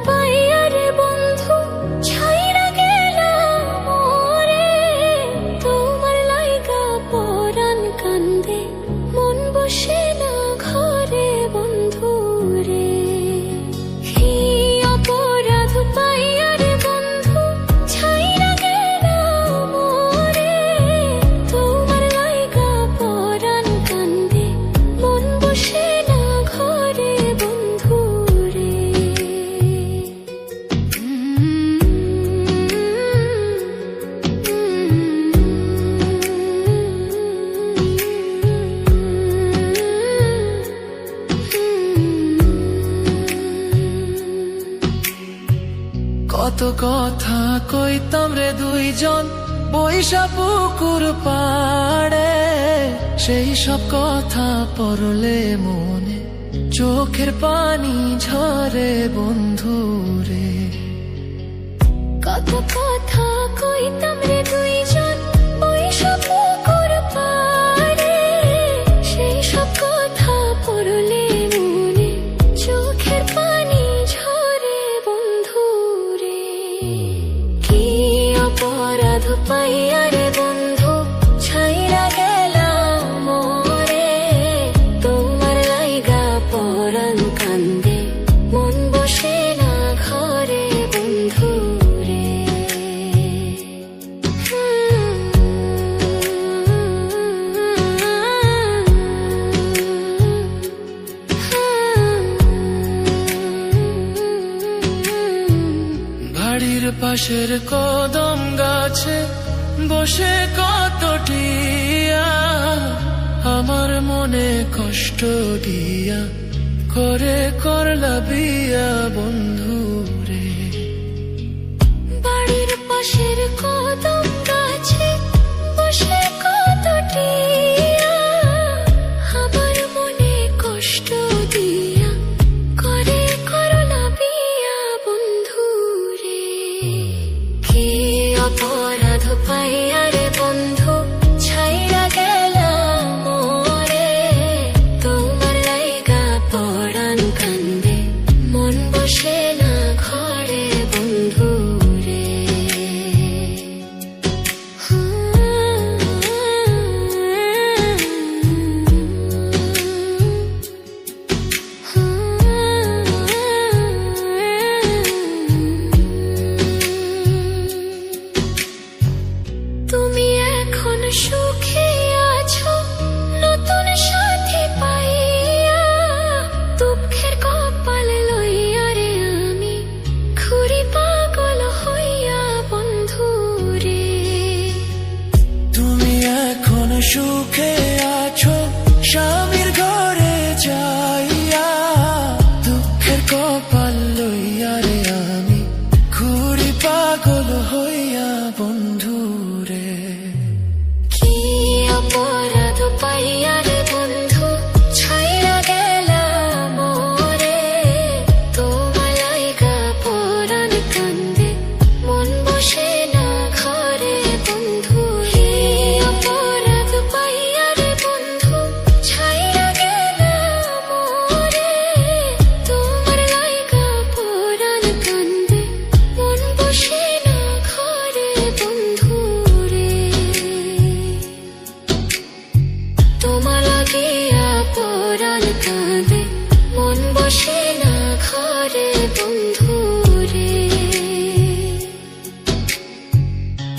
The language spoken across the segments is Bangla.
পাইয়ারে বন্ধু ছাইরা গেলাম মোরে, তোমার লাইগা পরাণ কান্দে মন বসে না ঘরে বন্ধু রে। কি অপরাধ পাইয়ারে বন্ধু ছাইরা গেলাম মোরে, তোমার লাইগা পরাণ কান্দে মন বসে না ঘরে বন্ধু রে। কত কথা কইতাম রে দুইজন বৈশা পুকুর পাড়ে, সেই সব কথা পড়লে মনে চোখের পানি ঝরে বন্ধু রে। কত কথা কইতাম রে দুইজন বৈশা পুকুর পাড়ে, সেই সব কথা পড়লে মনে চোখের পানি ঝরে বন্ধু রে। কি অপরাধ পাইয়া রে বন্ধু ছাইরা গেলাম মোরে, তোমার লাইগা পরাণ কান্দে মন বসে না ঘরে বন্ধু রে। বাড়ির পাশের কদম গাছে বসে কত টিয়া, আমার মনে কষ্ট দিয়া করে করলা বিয়া বন্ধু রে। বাড়ির পাশের কদম গাছে বসে কত টিয়া, আমার মনে কষ্ট দিয়া করে করলা বিয়া বন্ধু রে। কি অপরাধ পাইয়া রে বন্ধু ছাইরা গেলাম মোরে, তোমার লাইগা পরাণ কান্দে মন বসে না ঘরে বন্ধু রে। তুমি এখন সুখে আছো নতুন সাথী পাইয়া, দুঃখের কপাল লইয়া রে আমি ঘুরি পাগল হইয়া বন্ধু রে। তুমি এখন সুখে আছো স্বামীর ঘরে যাইয়া, দুঃখের কপাল লইয়া রে আমি ঘুরি পাগল হইয়া বন্ধু রে। কি অপরাধ পাইয়া রে বন্ধু ছাইরা গেলাম মোরে, তোমার লাইগা পরাণ কান্দে মন বসে না ঘরে বন্ধু রে। অপরাধ পাইয়া রে বন্ধু ছাইরা গেলাম মোরে, তোমার লাইগা পরাণ কান্দে মন বসে না ঘরে বন্ধু রে। তোমার লাগিয়া পরাণ কাঁদে মন বসে না ঘরে বন্ধু রে।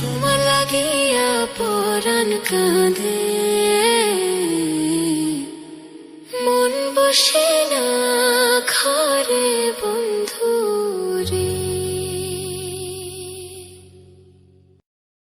তোমার লাগিয়া পরাণ কাঁদে মন বসে